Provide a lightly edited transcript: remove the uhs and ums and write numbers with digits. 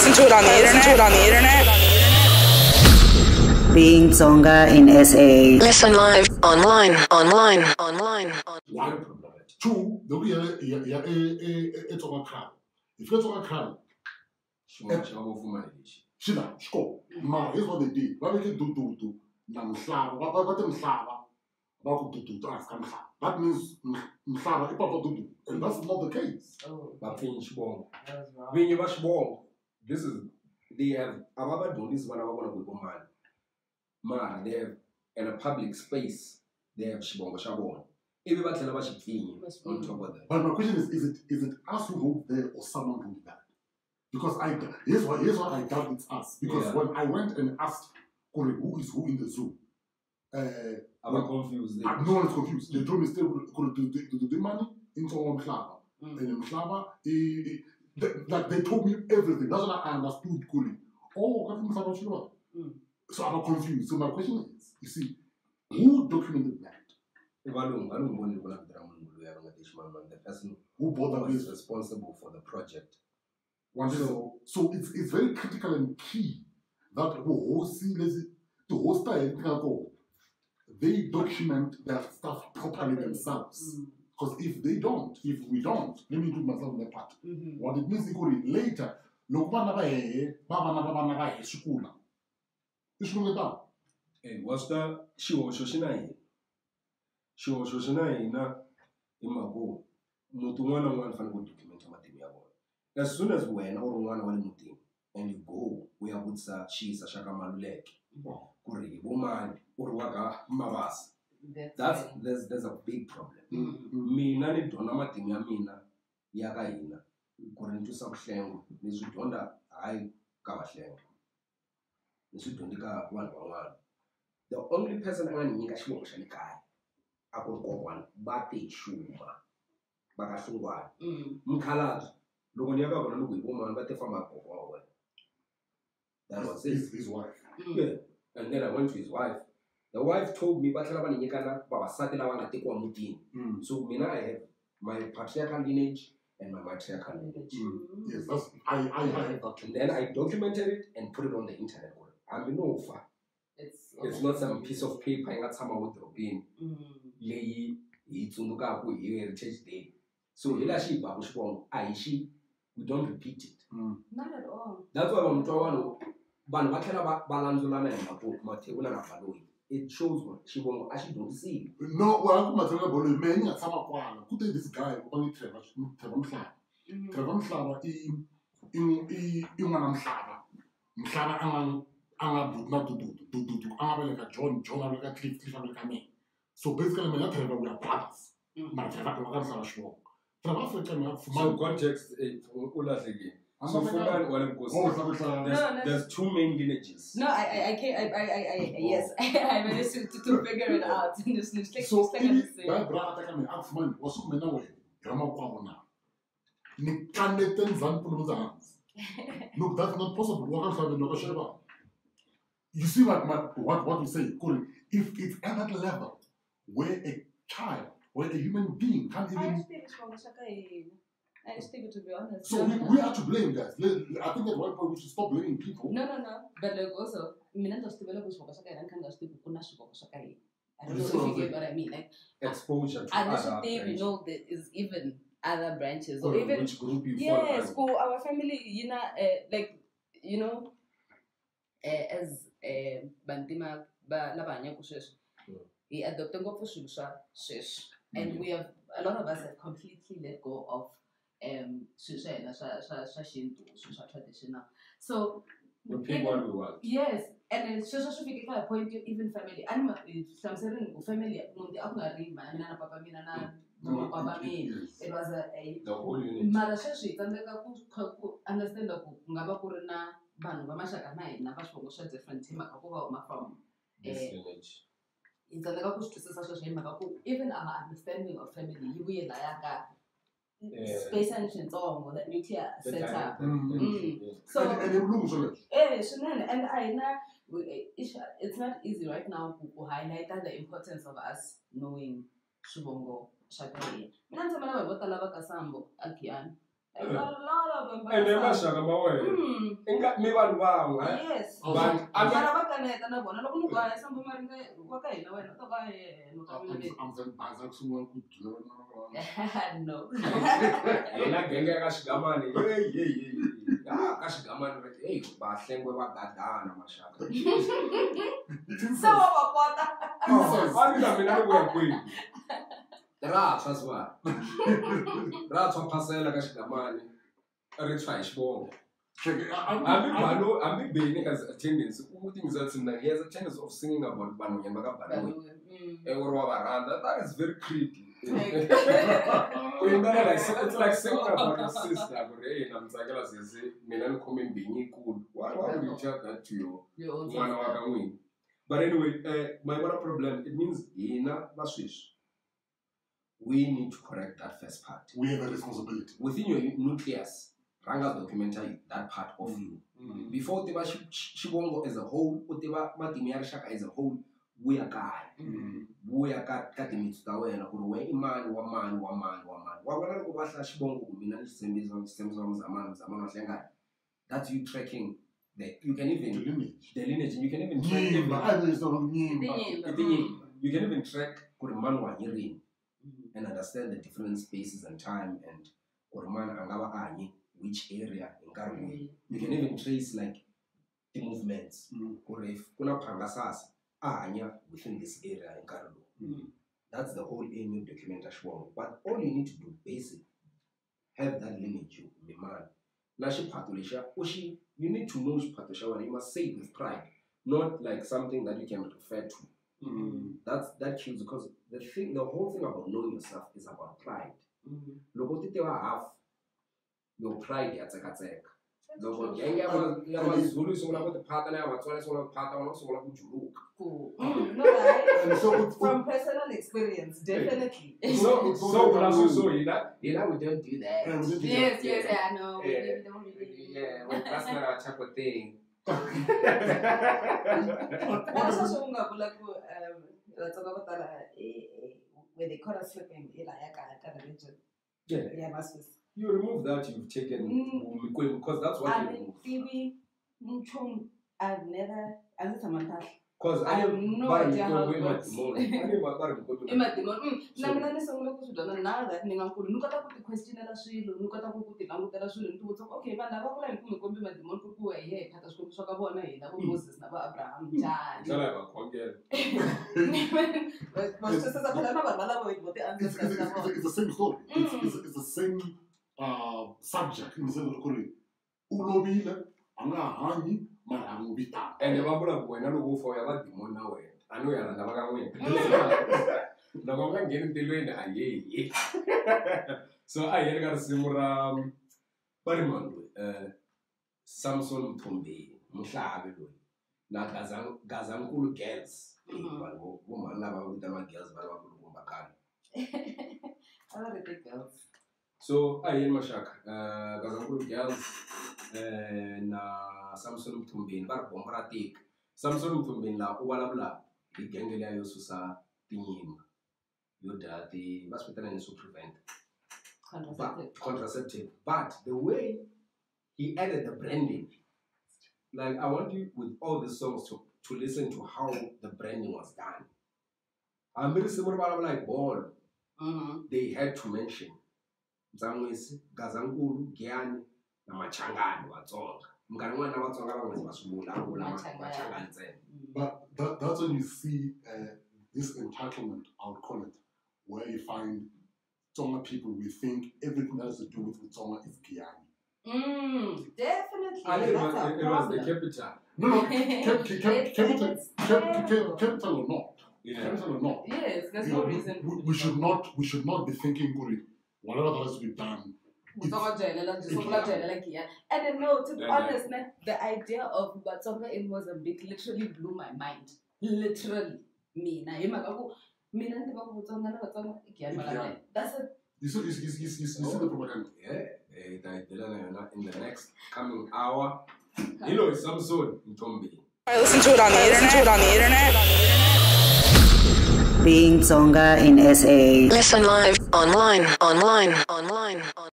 listen to it on the internet. Being Tsonga in SA. Listen live, online. One. Two, the way it's on a crowd. If it's on a crowd, Shida, score. Ma, here's what they did. What we can do. Namslava, what them Slava? About to ask Namslava. That means Mslava, and that's not the case. But finish bomb. When you watch bomb, this is they have Ababa do this one I want to go man. They have in a public space, they have Shabon. Everybody tell about Shibini on top of that. But my question is it us who wrote there or someone who did that? Because here's what I doubt it's us. Because when I went and asked Kore, who is who in the zoo, I'm confused. No one is confused. They told me still do the money into Mhlaba. And Mhlaba, like they told me everything. That's what I understood Kore. Oh, so I'm confused. So my question is, you see, who documented that? The person who bought that is responsible for the project. So it's very critical and key that the host they document their stuff properly themselves. Because if we don't, let me do myself that part. What it means is later, what's the Shoshina na imago mutumwana one fan good document as soon as when or one and you go we are with she's a shaka malulek kuri woman or waka mabas there's a big problem mina ni dona matimya mina yaka hina kuri ntu sabuhlengo nizudonda hayi kabahlengo nizudondika one the only person anganika shibongo shanikaya akukokwana bate shuma bakahlungwana mkhalazo loko niyaka bona lokuyibomani bate fama kokwa that was his wife. Yeah, and then I went to his wife. The wife told me batlala baninyekana babasati lava nga tekiwa mutini. So mina I have my patriarchal lineage and my matriarchal lineage. Yes, that's I have that. And then I documented it and put it on the internet. I mean, no, it's not some piece of paper I got someone with Robin. Heritage Day. So we don't repeat it. Not at all. That's why I'm trying it shows what she won't actually don't see. No, well, I'm not many at some point. Could this guy only Trevor Mslava in Mslava not to do America, John, America, Cliff, America. So basically, we are brothers. My Trevor so context, there's two main lineages. No, I can't. Yes, I managed to figure it out. So, that brother can ask money. What's up, man? Look, that's not possible. You see what we say, if it's at that level where a child or a human being can't even. I speak to be honest. So we are to blame, guys. I think at one point we should stop blaming people. No. But like also, I don't know if you get what I mean. Like exposure to other branches. Know there is even other branches or even which group you yes, for our family, as Bantima Labanya Kushish, he adopted for Shusha Shish. And we have a lot of us have completely let go of Shusha and Shashinto, Shusha traditional. So yes, and Shusha should be a point to even family. I'm some certain family, Papa Mina. It was the whole unit. Marashashi, understand the Ngabakurana, Ban, Bamashaka Nai, Nabasho, different Timaka from it's a even our understanding of family, you will like space engines or the nuclear setup. So, and I know it's not easy right now to highlight the importance of us knowing Shubongo Shakari. A lot of them. And then Mashaka Mawe. Inga me one wow, Yes. But I mean, I'm saying Bazak someone could do no. Ela genga kashigamani. Yeah, kashigamani. Hey, bahlengwe bagadana Mashaka. So what? Anina mina kwekwini. Ratha swa. Ratha phasela kashigamani. Retry shibongo. I'm being as attendance. Who thinks that's in he has a tendency of singing about Banu Yamaka. That is very creepy. It's like singing about your sister. I'm saying, Milan coming being cool. Why would you tell that to your own? But anyway, my one problem, it means we need to correct that first part. We have a responsibility. Within your nucleus, Ranga documentary that part of you. Before Teba Shibongo as a whole, Uteba Matimiar Shaka as a whole, we are guy. We are cutting it to the way and a man. What Shibongo, Minan, that's you tracking. You can even the lineage. You can even track. You can even track Kurmanwa Yirin and understand the different spaces and time and Kurman Angaba Ani. Which area in Karwe. You can even trace like the movements. Or if kuna pangasas within this area in Karwe. That's the whole aim of documentation. But all you need to do basic, have that lineage, the man. Nashi Patulisha, Ushi, you need to know Patusha, you must say it with pride, not like something that you can refer to. That kills because the whole thing about knowing yourself is about pride. Logotitewa have your pride at Zakatek. Logo, Zulu, so about the partner, what's all partner, so about Juluk. No, from personal experience, definitely. So we don't do that. Yes, I know. Yeah, well, that's not our type of thing. Where they caught us slipping, You remove that, you've taken because that's what you remove. I've never, because I have no idea how it works. Now that Ninga question okay, but now I'm going to the Monku here, Katascope, Moses, Abraham, it's the same story. It's the same subject in the sense of Ulobila, Anga Marabita. And the Babula when I go for a demon now. I know you're never going the woman getting the rain. So I got a similar Barimon, Samson Tumbi, Musha, now Gazankulu girls. Woman lava with the girls, but I love the big girls. So I in Mashak, Gazankulu girls, and Samson Tumbin, but Bombratic, Samson Tumbin, La Ubalabla, the Gangalia Yosusa, Pinim, Yoda, the hospital and to prevent contraceptive. But the way he added the branding, like I want you with all the songs to listen to how the branding was done. I'm very similar about like ball. They had to mention Zamwis, Gazankulu, Giani, Namachangani, Watsonga. But that's when you see this entitlement, I would call it, where you find Tonga people, we think everything that has to do with Tonga is Giani. Definitely. It was the capital. No, capital or not. Yeah. Capital or not. Yes, there's no reason. We should not be thinking, whatever that has to be done. And then no, to be honest, the idea of Batsonga in Mozambique literally blew my mind. Literally. That's a You see the propaganda. Yeah. In the next coming hour, it's some sort in Tombi. I listen to it on the internet. Being Tsonga in SA. Listen live, online.